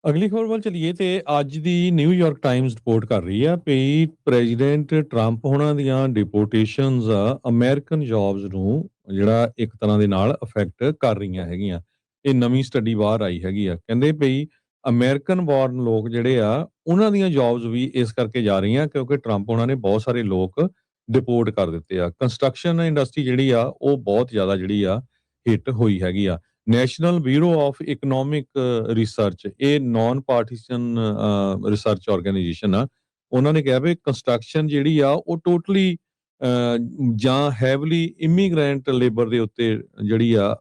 ਅਗਲੀ ਖਬਰ ਵੱਲ ਚਲੀਏ ਤੇ ਅੱਜ ਦੀ ਨਿਊਯਾਰਕ ਟਾਈਮਜ਼ ਰਿਪੋਰਟ ਕਰ ਰਹੀ ਆ ਵੀ ਪ੍ਰੈਜ਼ੀਡੈਂਟ ਟਰੰਪ ਹੋਣਾ ਦੀਆਂ ਡਿਪੋਰਟੇਸ਼ਨਸ ਅਮਰੀਕਨ ਜੌਬਸ ਨੂੰ ਜਿਹੜਾ ਇੱਕ ਤਰ੍ਹਾਂ ਦੇ ਨਾਲ ਅਫੈਕਟ ਕਰ ਰਹੀਆਂ ਹੈਗੀਆਂ। ਇਹ ਨਵੀਂ ਸਟੱਡੀ ਬਾਹਰ ਆਈ ਹੈਗੀ ਆ। ਕਹਿੰਦੇ ਪਈ ਅਮਰੀਕਨ ਬੋਰਨ ਲੋਕ ਜਿਹੜੇ ਆ ਉਹਨਾਂ ਦੀਆਂ ਜੌਬਸ ਵੀ ਇਸ ਕਰਕੇ ਜਾ ਰਹੀਆਂ ਕਿਉਂਕਿ ਟਰੰਪ ਉਹਨਾਂ ਨੇ ਬਹੁਤ ਸਾਰੇ ਲੋਕ ਡਿਪੋਰਟ ਕਰ ਦਿੱਤੇ ਆ। ਕੰਸਟਰਕਸ਼ਨ ਇੰਡਸਟਰੀ ਜਿਹੜੀ ਆ ਉਹ ਬਹੁਤ ਜ਼ਿਆਦਾ ਜਿਹੜੀ ਆ ਹਿੱਟ ਹੋਈ ਹੈਗੀ ਆ। National bureau of economic research ਇਹ ਨਾਨ ਪਾਰਟੀਸ਼ਨ ਰਿਸਰਚ ਆਰਗੇਨਾਈਜੇਸ਼ਨ ਆ। ਉਹਨਾਂ ਨੇ ਕਿਹਾ ਵੀ ਕੰਸਟਰਕਸ਼ਨ ਜਿਹੜੀ ਆ ਉਹ ਟੋਟਲੀ ਜਾਂ ਹੈਵਲੀ ਇਮੀਗ੍ਰੈਂਟ ਲੇਬਰ ਦੇ ਉੱਤੇ ਜਿਹੜੀ ਆ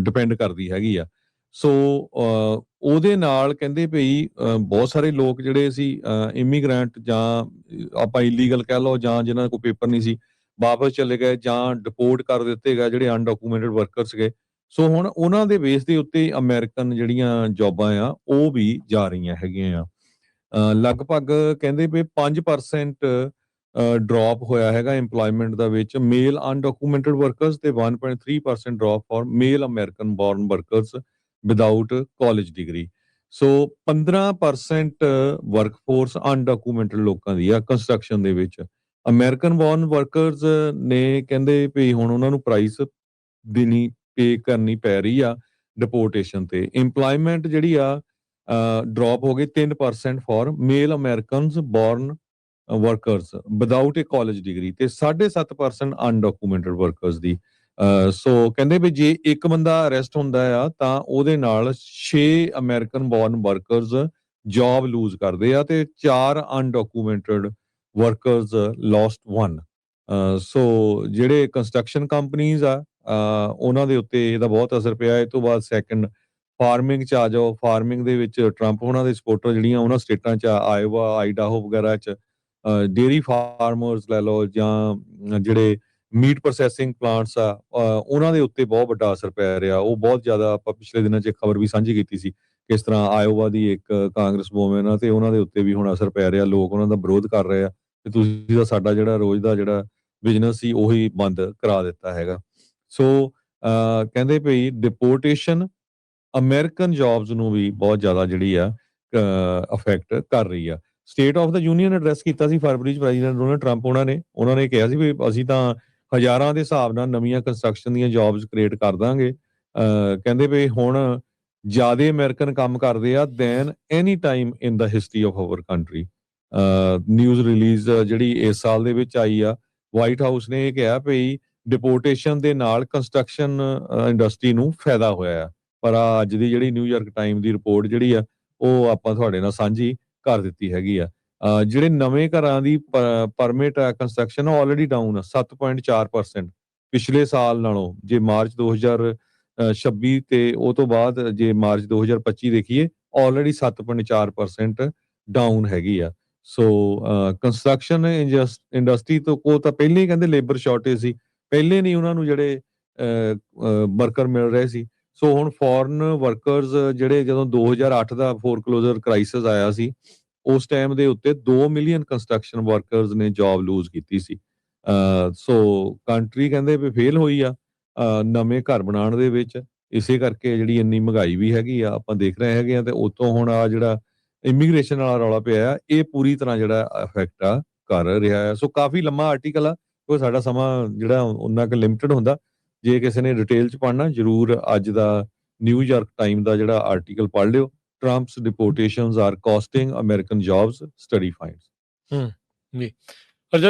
ਡਿਪੈਂਡ ਕਰਦੀ ਹੈਗੀ ਆ। ਸੋ ਉਹਦੇ ਨਾਲ ਕਹਿੰਦੇ ਪਈ ਬਹੁਤ ਸਾਰੇ ਲੋਕ ਜਿਹੜੇ ਸੀ ਇਮੀਗ੍ਰੈਂਟ ਜਾਂ ਆਪਾਂ ਇਲੀਗਲ ਕਹਿ ਲਓ ਜਾਂ ਜਿਨ੍ਹਾਂ ਕੋਲ ਪੇਪਰ ਨਹੀਂ ਸੀ ਵਾਪਸ ਚਲੇ ਗਏ ਜਾਂ ਡਿਪੋਰਟ ਕਰ ਦਿੱਤੇ ਗਏ ਜਿਹੜੇ ਅਨਡਾਕੂਮੈਂਟਡ ਵਰਕਰ ਸੀਗੇ। ਸੋ ਹੁਣ ਉਹਨਾਂ ਦੇ ਬੇਸ ਦੇ ਉੱਤੇ ਅਮਰੀਕਨ ਜਿਹੜੀਆਂ ਜੌਬਾਂ ਆ ਉਹ ਵੀ ਜਾ ਰਹੀਆਂ ਹੈਗੀਆਂ ਆ। ਲਗਭਗ ਕਹਿੰਦੇ ਵੀ 5% ਡ੍ਰੌਪ ਹੋਇਆ ਹੈਗਾ ਇੰਪਲੋਇਮੈਂਟ ਦਾ ਵਿੱਚ ਮੇਲ ਅਨਡਾਕੂਮੈਂਟਡ ਵਰਕਰਸ ਤੇ 1.3% drop for male American born workers without college degree. So 15% workforce undocumented ਲੋਕਾਂ ਦੀ ਆ ਕੰਸਟਰਕਸ਼ਨ ਦੇ ਵਿੱਚ। ਅਮਰੀਕਨ ਬੋਰਨ ਵਰਕਰਸ ਨੇ ਕਹਿੰਦੇ ਵੀ ਹੁਣ ਉਹਨਾਂ ਨੂੰ ਪ੍ਰਾਈਸ ਦੇਣੀ ਪੇ ਕਰਨੀ ਪੈ ਰਹੀ ਆ ਡਿਪੋਰਟੇਸ਼ਨ ਤੇ। ਇੰਪਲੋਇਮੈਂਟ ਜਿਹੜੀ ਆ ਡ੍ਰੌਪ ਹੋ ਗਈ 3% for male Americans born workers without a college degree ਤੇ 7.5% ਅਨਡਾਕੂਮੈਂਟਡ ਵਰਕਰਸ ਦੀ। ਸੋ ਕਹਿੰਦੇ ਵੀ ਜੇ ਇੱਕ ਬੰਦਾ ਅਰੈਸਟ ਹੁੰਦਾ ਆ ਤਾਂ ਉਹਦੇ ਨਾਲ 6 American born workers job lose ਕਰਦੇ ਆ ਤੇ 4 ਅਨਡਾਕੂਮੈਂਟਡ ਵਰਕਰਸ ਲੋਸਟ 1। ਸੋ ਜਿਹੜੇ ਕੰਸਟਰਕਸ਼ਨ ਕੰਪਨੀਜ਼ ਆ ਉਹਨਾਂ ਦੇ ਉੱਤੇ ਇਹਦਾ ਬਹੁਤ ਅਸਰ ਪਿਆ। ਇਹ ਤੋਂ ਬਾਅਦ ਸੈਕੰਡ ਫਾਰਮਿੰਗ 'ਚ ਆ ਜਾਓ। ਫਾਰਮਿੰਗ ਦੇ ਵਿੱਚ ਟਰੰਪ ਉਹਨਾਂ ਦੇ ਸਪੋਰਟਰ ਜਿਹੜੀਆਂ ਉਹਨਾਂ ਸਟੇਟਾਂ 'ਚ ਆਇਓਵਾ ਆਈਡਾਹੋ ਵਗੈਰਾ 'ਚ ਡੇਅਰੀ ਫਾਰਮਰਸ ਲੈ ਲਓ ਜਾਂ ਜਿਹੜੇ ਮੀਟ ਪ੍ਰੋਸੈਸਿੰਗ ਪਲਾਂਟਸ ਆ ਉਹਨਾਂ ਦੇ ਉੱਤੇ ਬਹੁਤ ਵੱਡਾ ਅਸਰ ਪੈ ਰਿਹਾ। ਉਹ ਬਹੁਤ ਜ਼ਿਆਦਾ ਆਪਾਂ ਪਿਛਲੇ ਦਿਨਾਂ 'ਚ ਇੱਕ ਖਬਰ ਵੀ ਸਾਂਝੀ ਕੀਤੀ ਸੀ ਕਿਸ ਤਰ੍ਹਾਂ ਆਇਓਵਾ ਦੀ ਇੱਕ ਕਾਂਗਰਸ ਵੂਮਨ ਆ ਤੇ ਉਹਨਾਂ ਦੇ ਉੱਤੇ ਵੀ ਹੁਣ ਅਸਰ ਪੈ ਰਿਹਾ। ਲੋਕ ਉਹਨਾਂ ਦਾ ਵਿਰੋਧ ਕਰ ਰਹੇ ਆ ਤੇ ਤੁਸੀਂ ਤਾਂ ਸਾਡਾ ਜਿਹੜਾ ਰੋਜ਼ ਦਾ ਜਿਹੜਾ ਬਿਜ਼ਨਸ ਸੀ ਉਹੀ ਬੰਦ ਕਰਾ ਦਿੱਤਾ ਹੈਗਾ। ਸੋ ਕਹਿੰਦੇ ਪਈ ਡਿਪੋਰਟੇਸ਼ਨ ਅਮਰੀਕਨ ਜੌਬਸ ਨੂੰ ਵੀ ਬਹੁਤ ਜ਼ਿਆਦਾ ਜਿਹੜੀ ਆ ਅਫੈਕਟ ਕਰ ਰਹੀ ਆ। State of the union address ਕੀਤਾ ਸੀ ਫਰਵਰੀ 'ਚ ਪ੍ਰੈਜ਼ੀਡੈਂਟ ਡੋਨਲਡ ਟਰੰਪ ਉਹਨਾਂ ਨੇ ਕਿਹਾ ਸੀ ਵੀ ਅਸੀਂ ਤਾਂ ਹਜ਼ਾਰਾਂ ਦੇ ਹਿਸਾਬ ਨਾਲ ਨਵੀਆਂ ਕੰਸਟਰਕਸ਼ਨ ਦੀਆਂ ਜੌਬਸ ਕ੍ਰੀਏਟ ਕਰ ਦਾਂਗੇ। ਕਹਿੰਦੇ ਵੀ ਹੁਣ ਜ਼ਿਆਦਾ ਅਮਰੀਕਨ ਕੰਮ ਕਰਦੇ ਆ than any time in the history of our country. News release ਜਿਹੜੀ ਇਸ ਸਾਲ ਦੇ ਵਿੱਚ ਆਈ ਆ ਵਾਈਟ ਹਾਊਸ ਨੇ ਇਹ ਕਿਹਾ ਵੀ ਡਿਪੋਰਟੇਸ਼ਨ ਦੇ ਨਾਲ ਕੰਸਟਰਕਸ਼ਨ ਇੰਡਸਟਰੀ ਨੂੰ ਫਾਇਦਾ ਹੋਇਆ ਆ। ਪਰ ਅੱਜ ਦੀ ਜਿਹੜੀ ਨਿਊਯਾਰਕ ਟਾਈਮ ਦੀ ਰਿਪੋਰਟ ਜਿਹੜੀ ਆ ਉਹ ਆਪਾਂ ਤੁਹਾਡੇ ਨਾਲ ਸਾਂਝੀ ਕਰ ਦਿੱਤੀ ਹੈਗੀ ਆ। ਜਿਹੜੇ ਨਵੇਂ ਘਰਾਂ ਦੀ ਪਰਮਿਟ ਕੰਸਟਰਕਸ਼ਨ ਆਲਰੇਡੀ ਡਾਊਨ ਆ 7.4% ਪਿਛਲੇ ਸਾਲ ਨਾਲੋਂ। ਜੇ ਮਾਰਚ 2026 ਤੇ ਉਹ ਤੋਂ ਬਾਅਦ ਜੇ ਮਾਰਚ 2025 ਦੇਖੀਏ ਆਲਰੇਡੀ 7.4% ਡਾਊਨ ਹੈਗੀ ਆ। ਸੋ ਕੰਸਟਰਕਸ਼ਨ ਇੰਡਸਟਰੀ ਤੋਂ ਕੋ ਤਾਂ ਪਹਿਲੇ ਹੀ ਕਹਿੰਦੇ ਲੇਬਰ ਸ਼ਾਰਟੇਜ ਸੀ, ਪਹਿਲੇ ਨਹੀਂ ਉਹਨਾਂ ਨੂੰ ਜਿਹੜੇ ਵਰਕਰ ਮਿਲ ਰਹੇ ਸੀ। ਸੋ ਹੁਣ ਫੋਰਨ ਵਰਕਰਸ ਜਿਹੜੇ ਜਦੋਂ 2008 ਦਾ ਫੋਰਕਲੋਜ਼ਰ ਕ੍ਰਾਈਸਿਸ ਆਇਆ ਸੀ ਉਸ ਟਾਈਮ ਦੇ ਉੱਤੇ 2 ਮਿਲੀਅਨ ਕੰਸਟਰਕਸ਼ਨ ਵਰਕਰਸ ਨੇ ਜੌਬ ਲੂਜ਼ ਕੀਤੀ ਸੀ। ਸੋ ਕੰਟਰੀ ਕਹਿੰਦੇ ਵੀ ਫੇਲ ਹੋਈ ਆ ਨਵੇਂ ਘਰ ਬਣਾਉਣ ਦੇ ਵਿੱਚ। ਇਸੇ ਕਰਕੇ ਜਿਹੜੀ ਇੰਨੀ ਮਹਿੰਗਾਈ ਵੀ ਹੈਗੀ ਆ ਆਪਾਂ ਦੇਖ ਰਹੇ ਹੈਗੇ ਆ ਤੇ ਉਤੋਂ ਹੁਣ ਆ ਜਿਹੜਾ ਇਮੀਗ੍ਰੇਸ਼ਨ ਵਾਲਾ ਰੌਲਾ ਪਿਆ ਆ ਇਹ ਪੂਰੀ ਤਰ੍ਹਾਂ ਜਿਹੜਾ ਇਫੈਕਟ ਆ ਕਰ ਰਿਹਾ ਹੈ। ਸੋ ਕਾਫੀ ਲੰਮਾ ਆਰਟੀਕਲ ਆ ਕਿਉਂਕਿ ਸਾਡਾ ਸਮਾਂ ਜਿਹੜਾ ਉਹਨਾਂ ਕੁ ਲਿਮਟਿਡ ਹੁੰਦਾ। ਜੇ ਕਿਸੇ ਨੇ ਡਿਟੇਲ 'ਚ ਪੜ੍ਹਨਾ ਜ਼ਰੂਰ ਅੱਜ ਦਾ ਨਿਊਯਾਰਕ ਟਾਈਮ ਦਾ ਜਿਹੜਾ ਆਰਟੀਕਲ ਪੜ੍ਹ ਲਿਓ। Trump's deportations are costing American jobs, study finds. ਜੀ